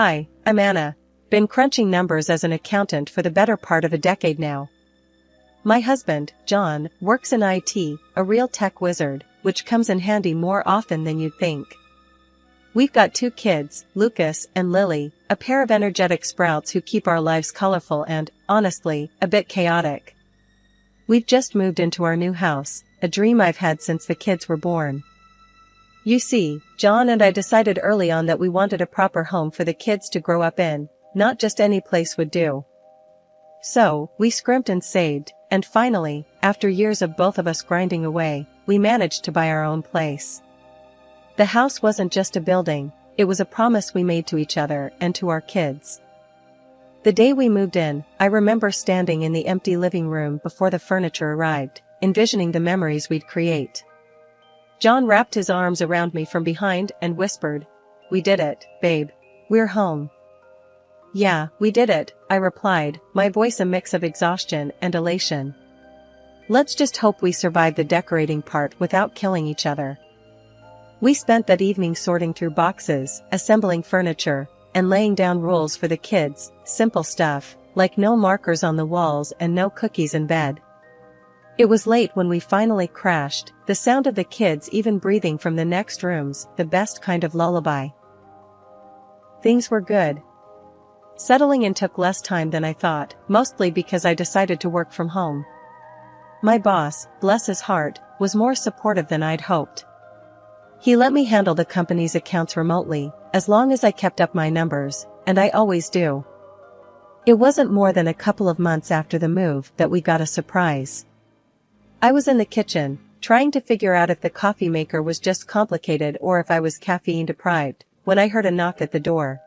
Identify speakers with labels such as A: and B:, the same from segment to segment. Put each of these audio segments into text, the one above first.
A: Hi, I'm Anna. Been crunching numbers as an accountant for the better part of a decade now. My husband, John, works in IT, a real tech wizard, which comes in handy more often than you'd think. We've got 2 kids, Lucas and Lily, a pair of energetic sprouts who keep our lives colorful and, honestly, a bit chaotic. We've just moved into our new house, a dream I've had since the kids were born. You see, John and I decided early on that we wanted a proper home for the kids to grow up in, not just any place would do. So, we scrimped and saved, and finally, after years of both of us grinding away, we managed to buy our own place. The house wasn't just a building, it was a promise we made to each other and to our kids. The day we moved in, I remember standing in the empty living room before the furniture arrived, envisioning the memories we'd create. John wrapped his arms around me from behind and whispered, "We did it, babe. We're home." "Yeah, we did it," I replied, my voice a mix of exhaustion and elation. "Let's just hope we survive the decorating part without killing each other." We spent that evening sorting through boxes, assembling furniture, and laying down rules for the kids, simple stuff, like no markers on the walls and no cookies in bed. It was late when we finally crashed, the sound of the kids even breathing from the next rooms, the best kind of lullaby. Things were good. Settling in took less time than I thought, mostly because I decided to work from home. My boss, bless his heart, was more supportive than I'd hoped. He let me handle the company's accounts remotely, as long as I kept up my numbers, and I always do. It wasn't more than a couple of months after the move that we got a surprise. I was in the kitchen, trying to figure out if the coffee maker was just complicated or if I was caffeine deprived, when I heard a knock at the door.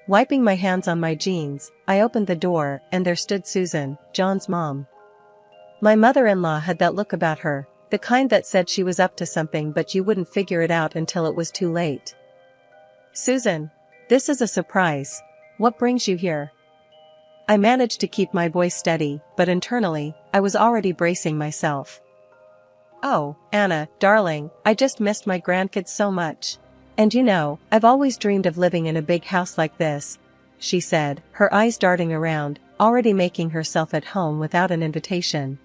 A: Wiping my hands on my jeans, I opened the door, and there stood Susan, John's mom. My mother-in-law had that look about her, the kind that said she was up to something but you wouldn't figure it out until it was too late. "Susan, this is a surprise. What brings you here?" I managed to keep my voice steady, but internally, I was already bracing myself. "Oh, Anna, darling, I just missed my grandkids so much. And you know, I've always dreamed of living in a big house like this," she said, her eyes darting around, already making herself at home without an invitation.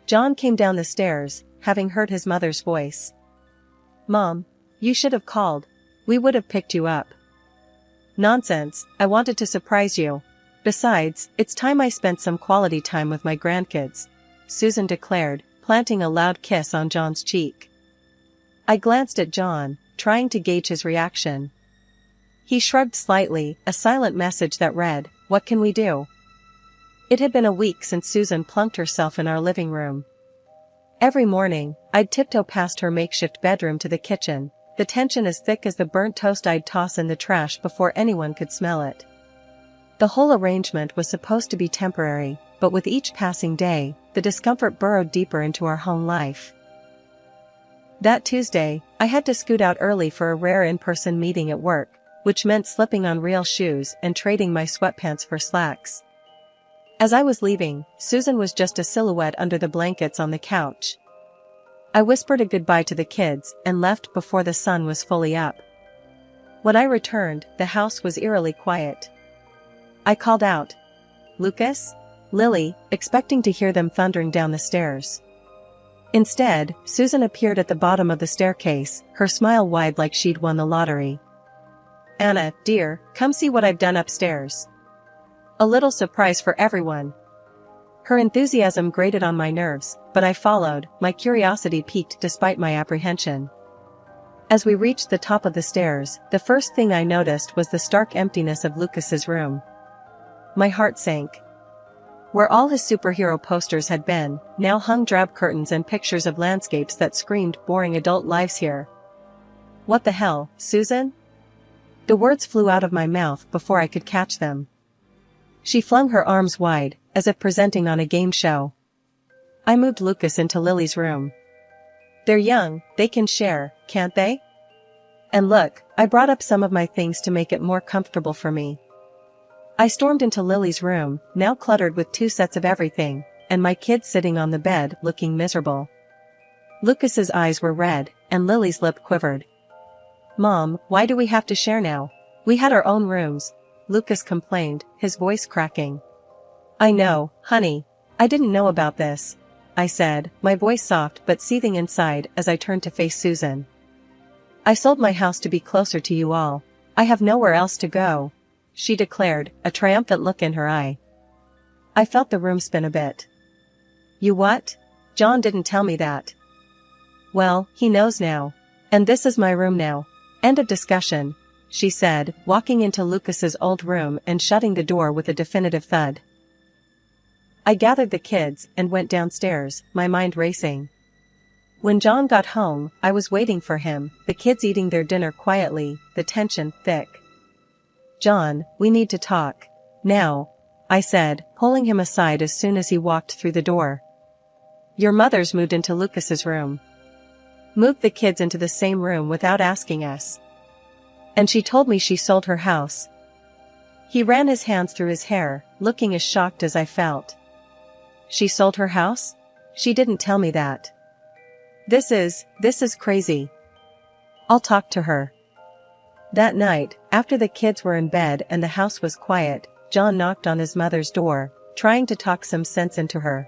A: John came down the stairs, having heard his mother's voice. "Mom, you should have called. We would have picked you up." "Nonsense, I wanted to surprise you. Besides, it's time I spent some quality time with my grandkids," Susan declared, planting a loud kiss on John's cheek. I glanced at John, trying to gauge his reaction. He shrugged slightly, a silent message that read, "What can we do?" It had been a week since Susan plunked herself in our living room. Every morning, I'd tiptoe past her makeshift bedroom to the kitchen, the tension as thick as the burnt toast I'd toss in the trash before anyone could smell it. The whole arrangement was supposed to be temporary, but with each passing day, the discomfort burrowed deeper into our home life. That Tuesday, I had to scoot out early for a rare in-person meeting at work, which meant slipping on real shoes and trading my sweatpants for slacks. As I was leaving, Susan was just a silhouette under the blankets on the couch. I whispered a goodbye to the kids and left before the sun was fully up. When I returned, the house was eerily quiet. I called out, "Lucas? Lily," expecting to hear them thundering down the stairs. Instead, Susan appeared at the bottom of the staircase, her smile wide like she'd won the lottery. "Anna, dear, come see what I've done upstairs. A little surprise for everyone." Her enthusiasm grated on my nerves, but I followed, my curiosity piqued despite my apprehension. As we reached the top of the stairs, the first thing I noticed was the stark emptiness of Lucas's room. My heart sank. Where all his superhero posters had been, now hung drab curtains and pictures of landscapes that screamed boring adult lives here. "What the hell, Susan?" The words flew out of my mouth before I could catch them. She flung her arms wide, as if presenting on a game show. I moved Lucas into Lily's room. "They're young, they can share, can't they? And look, I brought up some of my things to make it more comfortable for me." I stormed into Lily's room, now cluttered with 2 sets of everything, and my kids sitting on the bed looking miserable. Lucas's eyes were red, and Lily's lip quivered. "Mom, why do we have to share now? We had our own rooms, Lucas complained, his voice cracking. I know, honey. I didn't know about this, I said, my voice soft but seething inside as I turned to face Susan. I sold my house to be closer to you all. I have nowhere else to go, she declared, a triumphant look in her eye. I felt the room spin a bit. You what? John didn't tell me that. Well, he knows now. And this is my room now. End of discussion, she said, walking into Lucas's old room and shutting the door with a definitive thud. I gathered the kids and went downstairs, my mind racing. When John got home, I was waiting for him, the kids eating their dinner quietly, the tension thick. John, we need to talk. Now, I said, pulling him aside as soon as he walked through the door. Your mother's moved into Lucas's room. Moved the kids into the same room without asking us. And she told me she sold her house. He ran his hands through his hair, looking as shocked as I felt. She sold her house? She didn't tell me that. This is crazy. I'll talk to her. That night, after the kids were in bed and the house was quiet, John knocked on his mother's door, trying to talk some sense into her.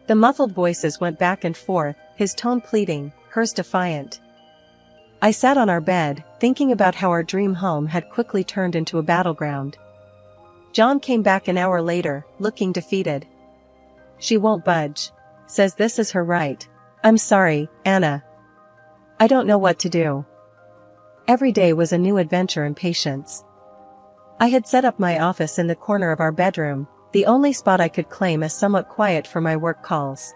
A: The muffled voices went back and forth, his tone pleading, hers defiant. I sat on our bed, thinking about how our dream home had quickly turned into a battleground. John came back an hour later, looking defeated. She won't budge. Says this is her right. I'm sorry, Anna. I don't know what to do. Every day was a new adventure and patience. I had set up my office in the corner of our bedroom, the only spot I could claim as somewhat quiet for my work calls.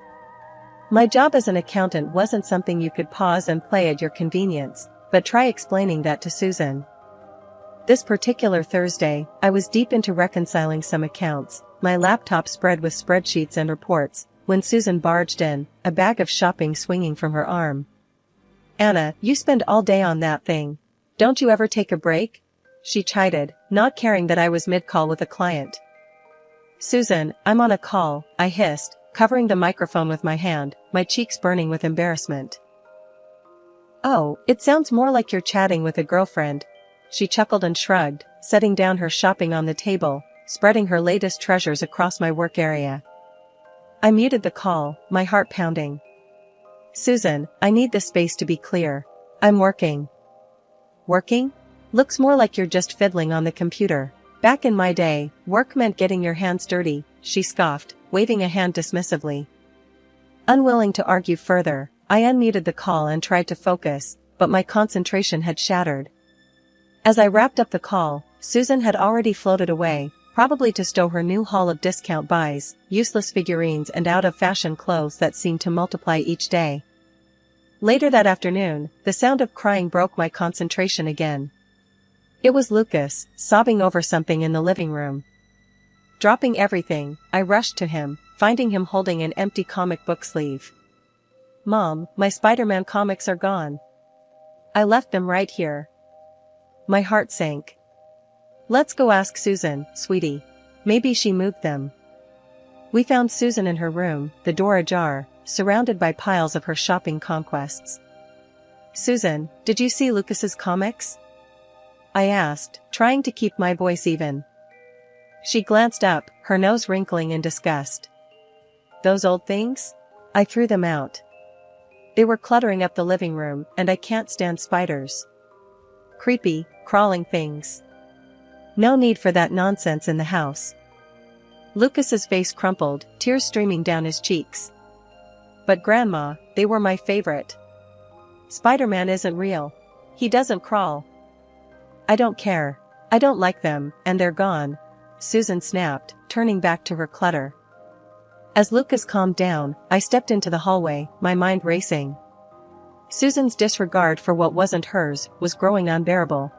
A: My job as an accountant wasn't something you could pause and play at your convenience, but try explaining that to Susan. This particular Thursday, I was deep into reconciling some accounts, my laptop spread with spreadsheets and reports, when Susan barged in, a bag of shopping swinging from her arm. Anna, you spend all day on that thing. Don't you ever take a break? She chided, not caring that I was mid-call with a client. Susan, I'm on a call, I hissed, covering the microphone with my hand, my cheeks burning with embarrassment. Oh, it sounds more like you're chatting with a girlfriend. She chuckled and shrugged, setting down her shopping on the table, spreading her latest treasures across my work area. I muted the call, my heart pounding. Susan, I need this space to be clear. I'm working. Working? Looks more like you're just fiddling on the computer. Back in my day, work meant getting your hands dirty, she scoffed, waving a hand dismissively. Unwilling to argue further, I unmuted the call and tried to focus, but my concentration had shattered. As I wrapped up the call, Susan had already floated away, probably to stow her new haul of discount buys, useless figurines and out-of-fashion clothes that seemed to multiply each day. Later that afternoon, the sound of crying broke my concentration again. It was Lucas, sobbing over something in the living room. Dropping everything, I rushed to him, finding him holding an empty comic book sleeve. Mom, my Spider-Man comics are gone. I left them right here. My heart sank. Let's go ask Susan, sweetie. Maybe she moved them. We found Susan in her room, the door ajar, surrounded by piles of her shopping conquests. Susan, did you see Lucas's comics? I asked, trying to keep my voice even. She glanced up, her nose wrinkling in disgust. Those old things? I threw them out. They were cluttering up the living room, and I can't stand spiders. Creepy, crawling things. No need for that nonsense in the house. Lucas's face crumpled, tears streaming down his cheeks. But Grandma, they were my favorite. Spider-Man isn't real. He doesn't crawl. I don't care. I don't like them, and they're gone, Susan snapped, turning back to her clutter. As Lucas calmed down, I stepped into the hallway, my mind racing. Susan's disregard for what wasn't hers was growing unbearable.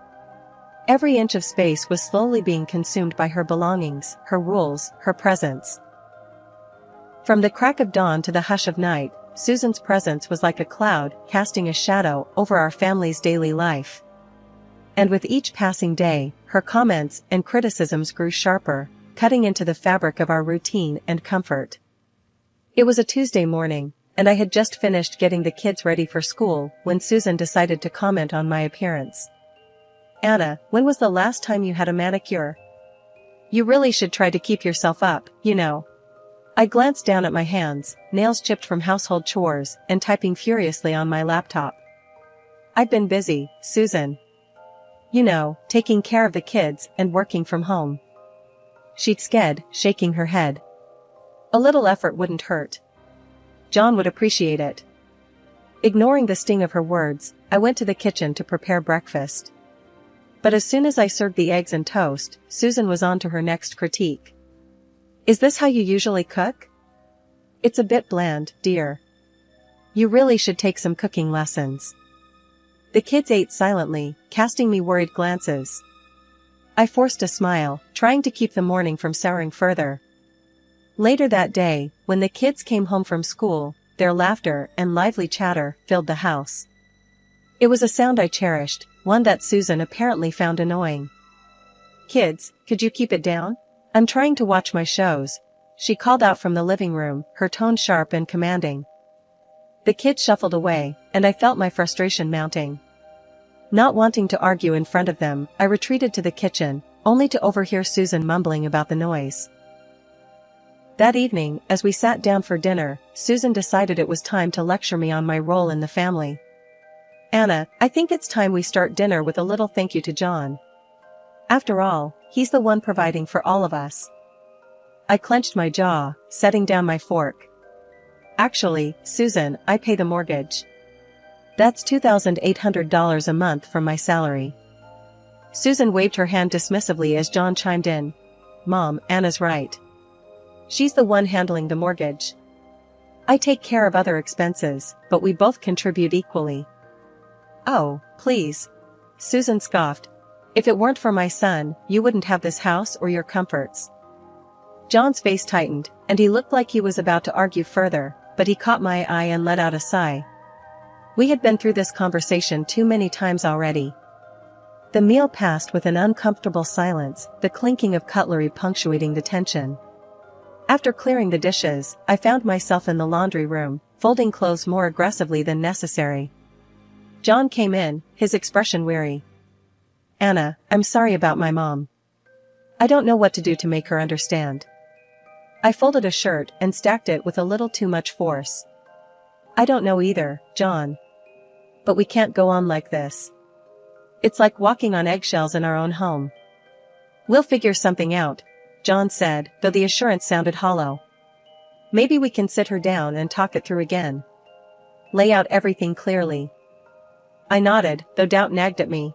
A: Every inch of space was slowly being consumed by her belongings, her rules, her presence. From the crack of dawn to the hush of night, Susan's presence was like a cloud, casting a shadow over our family's daily life. And with each passing day, her comments and criticisms grew sharper, cutting into the fabric of our routine and comfort. It was a Tuesday morning, and I had just finished getting the kids ready for school when Susan decided to comment on my appearance. Anna, when was the last time you had a manicure? You really should try to keep yourself up, you know. I glanced down at my hands, nails chipped from household chores, and typing furiously on my laptop. I've been busy, Susan. You know, taking care of the kids and working from home. She'd said, shaking her head. A little effort wouldn't hurt. John would appreciate it. Ignoring the sting of her words, I went to the kitchen to prepare breakfast. But as soon as I served the eggs and toast, Susan was on to her next critique. Is this how you usually cook? It's a bit bland, dear. You really should take some cooking lessons. The kids ate silently, casting me worried glances. I forced a smile, trying to keep the morning from souring further. Later that day, when the kids came home from school, their laughter and lively chatter filled the house. It was a sound I cherished, one that Susan apparently found annoying. Kids, could you keep it down? I'm trying to watch my shows, she called out from the living room, her tone sharp and commanding. The kids shuffled away, and I felt my frustration mounting. Not wanting to argue in front of them, I retreated to the kitchen, only to overhear Susan mumbling about the noise. That evening, as we sat down for dinner, Susan decided it was time to lecture me on my role in the family. Anna, I think it's time we start dinner with a little thank you to John. After all, he's the one providing for all of us. I clenched my jaw, setting down my fork. Actually, Susan, I pay the mortgage. That's $2,800 a month from my salary. Susan waved her hand dismissively as John chimed in. Mom, Anna's right. She's the one handling the mortgage. I take care of other expenses, but we both contribute equally. Oh, please. Susan scoffed. If it weren't for my son, you wouldn't have this house or your comforts. John's face tightened, and he looked like he was about to argue further, but he caught my eye and let out a sigh. We had been through this conversation too many times already. The meal passed with an uncomfortable silence, the clinking of cutlery punctuating the tension. After clearing the dishes, I found myself in the laundry room, folding clothes more aggressively than necessary. John came in, his expression weary. Anna, I'm sorry about my mom. I don't know what to do to make her understand. I folded a shirt and stacked it with a little too much force. I don't know either, John. But we can't go on like this. It's like walking on eggshells in our own home. We'll figure something out, John said, though the assurance sounded hollow. Maybe we can sit her down and talk it through again. Lay out everything clearly. I nodded, though doubt nagged at me.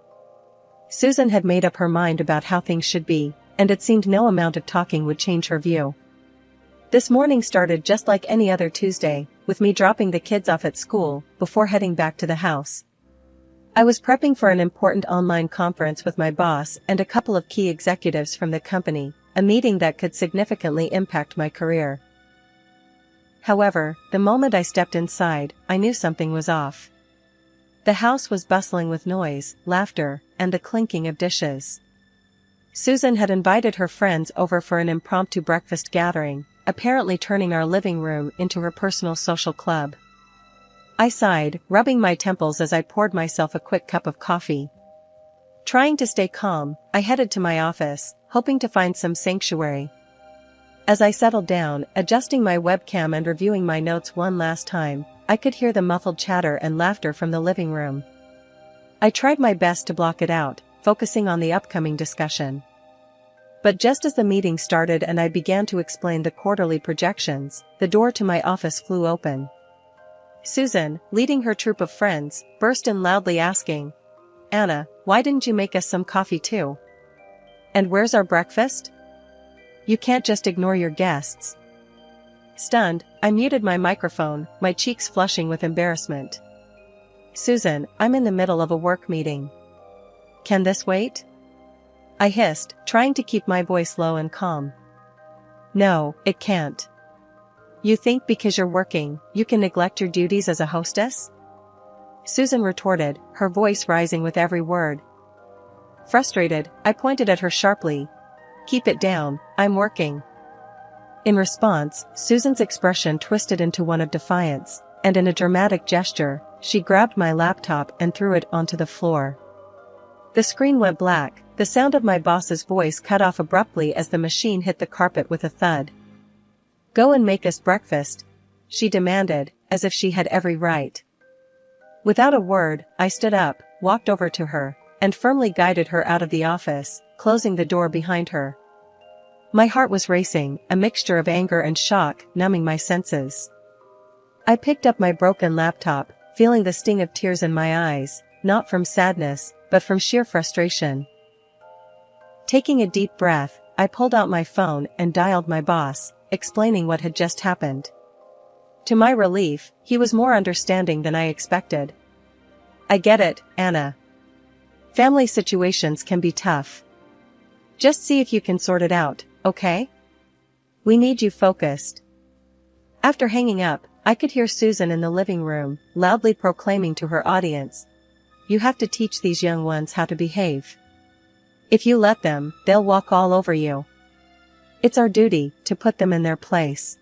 A: Susan had made up her mind about how things should be, and it seemed no amount of talking would change her view. This morning started just like any other Tuesday, with me dropping the kids off at school, before heading back to the house. I was prepping for an important online conference with my boss and a couple of key executives from the company, a meeting that could significantly impact my career. However, the moment I stepped inside, I knew something was off. The house was bustling with noise, laughter, and the clinking of dishes. Susan had invited her friends over for an impromptu breakfast gathering, apparently turning our living room into her personal social club. I sighed, rubbing my temples as I poured myself a quick cup of coffee. Trying to stay calm, I headed to my office, hoping to find some sanctuary. As I settled down, adjusting my webcam and reviewing my notes one last time, I could hear the muffled chatter and laughter from the living room. I tried my best to block it out, focusing on the upcoming discussion. But just as the meeting started and I began to explain the quarterly projections, the door to my office flew open. Susan, leading her troop of friends, burst in loudly asking, Anna, why didn't you make us some coffee too? And where's our breakfast? You can't just ignore your guests. Stunned, I muted my microphone, my cheeks flushing with embarrassment. Susan, I'm in the middle of a work meeting. Can this wait? I hissed, trying to keep my voice low and calm. No, it can't. You think because you're working, you can neglect your duties as a hostess? Susan retorted, her voice rising with every word. Frustrated, I pointed at her sharply. Keep it down, I'm working. In response, Susan's expression twisted into one of defiance, and in a dramatic gesture, she grabbed my laptop and threw it onto the floor. The screen went black, the sound of my boss's voice cut off abruptly as the machine hit the carpet with a thud. "Go and make us breakfast," she demanded, as if she had every right. Without a word, I stood up, walked over to her, and firmly guided her out of the office, closing the door behind her. My heart was racing, a mixture of anger and shock, numbing my senses. I picked up my broken laptop, feeling the sting of tears in my eyes, not from sadness, but from sheer frustration. Taking a deep breath, I pulled out my phone and dialed my boss, explaining what had just happened. To my relief, he was more understanding than I expected. "I get it, Anna. Family situations can be tough. Just see if you can sort it out, okay? We need you focused." After hanging up, I could hear Susan in the living room, loudly proclaiming to her audience, "You have to teach these young ones how to behave. If you let them, they'll walk all over you. It's our duty to put them in their place."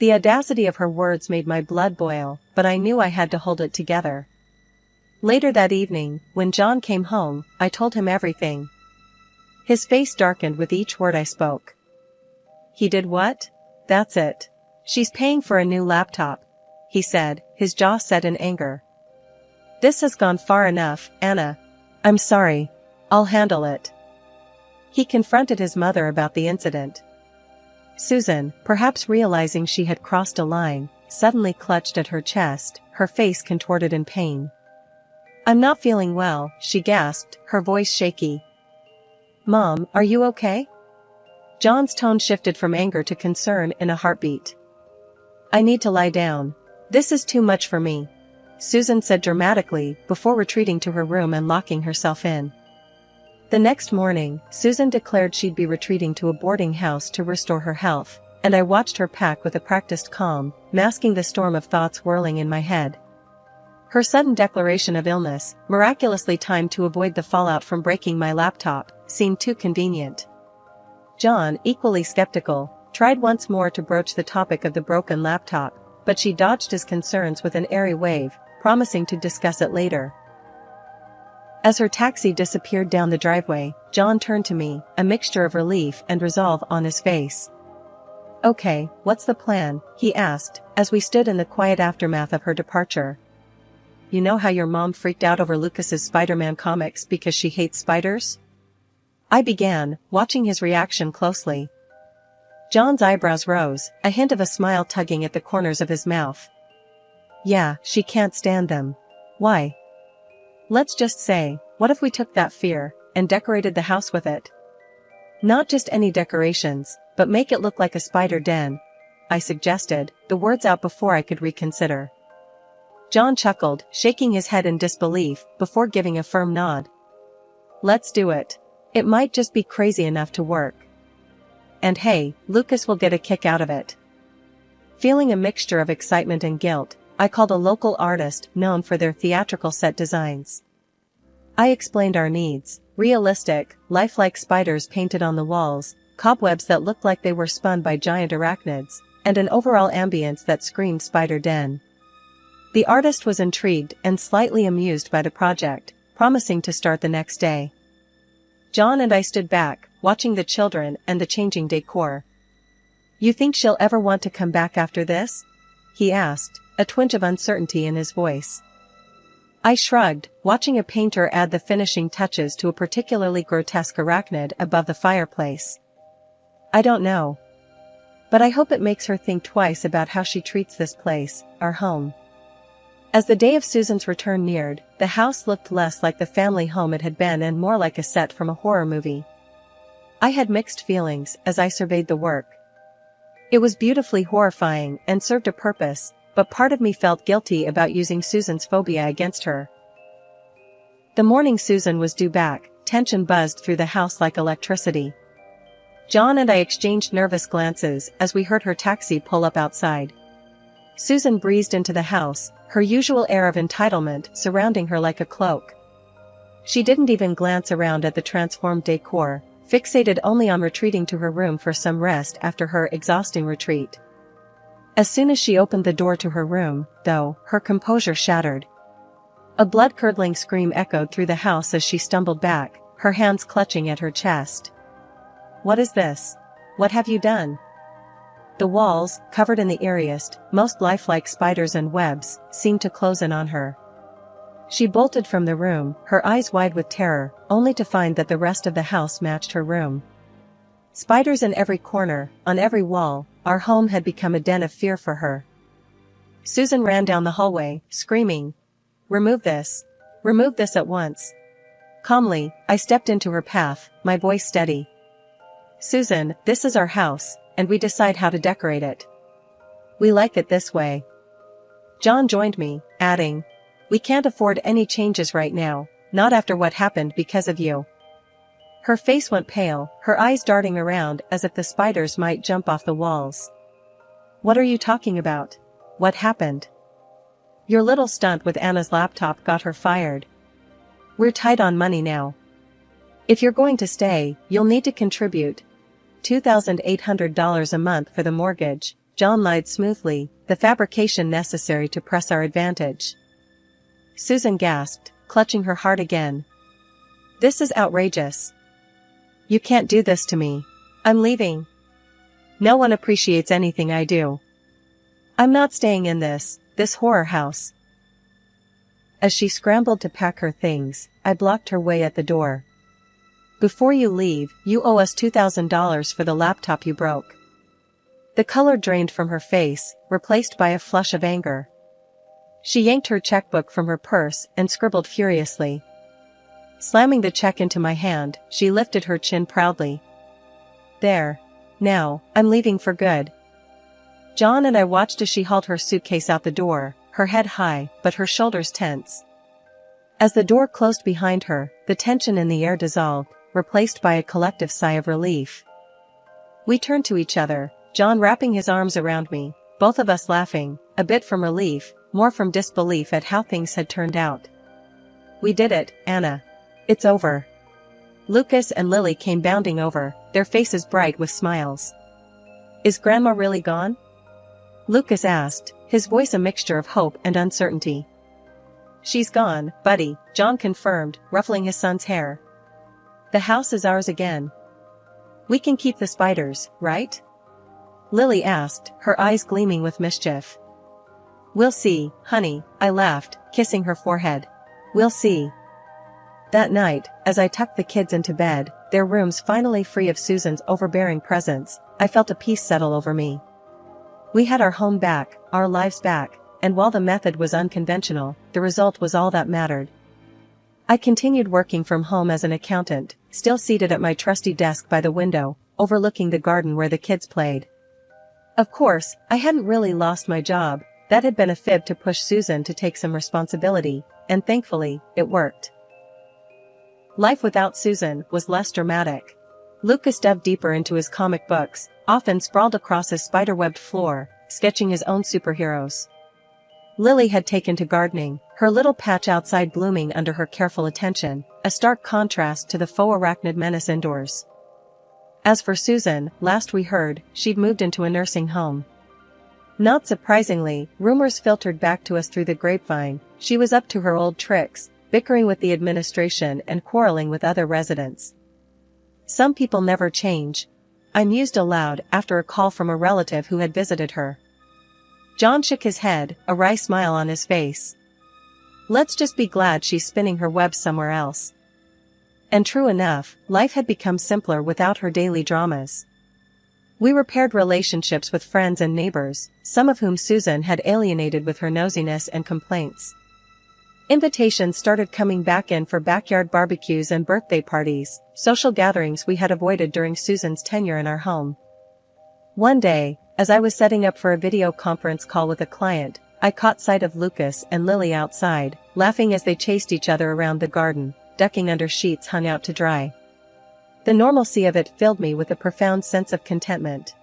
A: The audacity of her words made my blood boil, but I knew I had to hold it together. Later that evening, when John came home, I told him everything. His face darkened with each word I spoke. "He did what? That's it. She's paying for a new laptop," he said, his jaw set in anger. "This has gone far enough, Anna. I'm sorry. I'll handle it." He confronted his mother about the incident. Susan, perhaps realizing she had crossed a line, suddenly clutched at her chest, her face contorted in pain. "I'm not feeling well," she gasped, her voice shaky. "Mom, are you okay?" John's tone shifted from anger to concern in a heartbeat. "I need to lie down. This is too much for me," Susan said dramatically, before retreating to her room and locking herself in. The next morning, Susan declared she'd be retreating to a boarding house to restore her health, and I watched her pack with a practiced calm, masking the storm of thoughts whirling in my head. Her sudden declaration of illness, miraculously timed to avoid the fallout from breaking my laptop, seemed too convenient. John, equally skeptical, tried once more to broach the topic of the broken laptop, but she dodged his concerns with an airy wave, promising to discuss it later. As her taxi disappeared down the driveway, John turned to me, a mixture of relief and resolve on his face. "Okay, what's the plan?" he asked, as we stood in the quiet aftermath of her departure. "You know how your mom freaked out over Lucas's Spider-Man comics because she hates spiders?" I began, watching his reaction closely. John's eyebrows rose, a hint of a smile tugging at the corners of his mouth. "Yeah, she can't stand them. Why? Let's just say, what if we took that fear, and decorated the house with it? Not just any decorations, but make it look like a spider den," I suggested, the words out before I could reconsider. John chuckled, shaking his head in disbelief, before giving a firm nod. "Let's do it. It might just be crazy enough to work. And hey, Lucas will get a kick out of it." Feeling a mixture of excitement and guilt, I called a local artist known for their theatrical set designs. I explained our needs: realistic, lifelike spiders painted on the walls, cobwebs that looked like they were spun by giant arachnids, and an overall ambience that screamed spider den. The artist was intrigued and slightly amused by the project, promising to start the next day. John and I stood back, watching the children and the changing decor. "You think she'll ever want to come back after this?" he asked, a twinge of uncertainty in his voice. I shrugged, watching a painter add the finishing touches to a particularly grotesque arachnid above the fireplace. "I don't know. But I hope it makes her think twice about how she treats this place, our home." As the day of Susan's return neared, the house looked less like the family home it had been and more like a set from a horror movie. I had mixed feelings as I surveyed the work. It was beautifully horrifying and served a purpose, but part of me felt guilty about using Susan's phobia against her. The morning Susan was due back, tension buzzed through the house like electricity. John and I exchanged nervous glances as we heard her taxi pull up outside. Susan breezed into the house, her usual air of entitlement surrounding her like a cloak. She didn't even glance around at the transformed decor, fixated only on retreating to her room for some rest after her exhausting retreat. As soon as she opened the door to her room, though, her composure shattered. A blood-curdling scream echoed through the house as she stumbled back, her hands clutching at her chest. "What is this? What have you done?" The walls, covered in the eeriest, most lifelike spiders and webs, seemed to close in on her. She bolted from the room, her eyes wide with terror, only to find that the rest of the house matched her room. Spiders in every corner, on every wall, our home had become a den of fear for her. Susan ran down the hallway, screaming, "Remove this! Remove this at once!" Calmly, I stepped into her path, my voice steady. "Susan, this is our house, and we decide how to decorate it. We like it this way." John joined me, adding, "We can't afford any changes right now, not after what happened because of you." Her face went pale, her eyes darting around as if the spiders might jump off the walls. "What are you talking about? What happened?" "Your little stunt with Anna's laptop got her fired. We're tight on money now. If you're going to stay, you'll need to contribute $2,800 a month for the mortgage," John lied smoothly, "the fabrication necessary to press our advantage." Susan gasped, clutching her heart again. "This is outrageous. You can't do this to me. I'm leaving. No one appreciates anything I do. I'm not staying in this horror house." As she scrambled to pack her things, I blocked her way at the door. "Before you leave, you owe us $2,000 for the laptop you broke." The color drained from her face, replaced by a flush of anger. She yanked her checkbook from her purse and scribbled furiously. Slamming the check into my hand, she lifted her chin proudly. "There. Now, I'm leaving for good." John and I watched as she hauled her suitcase out the door, her head high, but her shoulders tense. As the door closed behind her, the tension in the air dissolved, replaced by a collective sigh of relief. We turned to each other, John wrapping his arms around me, both of us laughing, a bit from relief, more from disbelief at how things had turned out. "We did it, Anna. It's over." Lucas and Lily came bounding over, their faces bright with smiles. "Is Grandma really gone?" Lucas asked, his voice a mixture of hope and uncertainty. "She's gone, buddy," John confirmed, ruffling his son's hair. "The house is ours again. We can keep the spiders, right?" Lily asked, her eyes gleaming with mischief. "We'll see, honey," I laughed, kissing her forehead. "We'll see." That night, as I tucked the kids into bed, their rooms finally free of Susan's overbearing presence, I felt a peace settle over me. We had our home back, our lives back, and while the method was unconventional, the result was all that mattered. I continued working from home as an accountant, still seated at my trusty desk by the window, overlooking the garden where the kids played. Of course, I hadn't really lost my job. That had been a fib to push Susan to take some responsibility, and thankfully, it worked. Life without Susan was less dramatic. Lucas delved deeper into his comic books, often sprawled across his spider-webbed floor, sketching his own superheroes. Lily had taken to gardening, her little patch outside blooming under her careful attention, a stark contrast to the faux arachnid menace indoors. As for Susan, last we heard, she'd moved into a nursing home. Not surprisingly, rumors filtered back to us through the grapevine. She was up to her old tricks, bickering with the administration and quarreling with other residents. Some people never change, I mused aloud after a call from a relative who had visited her. John shook his head, a wry smile on his face. "Let's just be glad she's spinning her web somewhere else." And true enough, life had become simpler without her daily dramas. We repaired relationships with friends and neighbors, some of whom Susan had alienated with her nosiness and complaints. Invitations started coming back in for backyard barbecues and birthday parties, social gatherings we had avoided during Susan's tenure in our home. One day, as I was setting up for a video conference call with a client, I caught sight of Lucas and Lily outside, laughing as they chased each other around the garden, ducking under sheets hung out to dry. The normalcy of it filled me with a profound sense of contentment.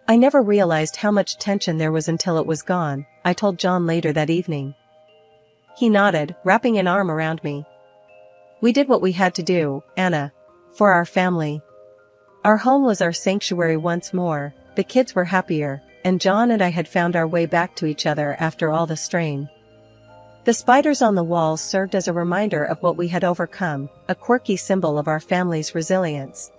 A: "I never realized how much tension there was until it was gone," I told John later that evening. He nodded, wrapping an arm around me. "We did what we had to do, Anna. For our family. Our home was our sanctuary once more, the kids were happier, and John and I had found our way back to each other after all the strain." The spiders on the walls served as a reminder of what we had overcome, a quirky symbol of our family's resilience.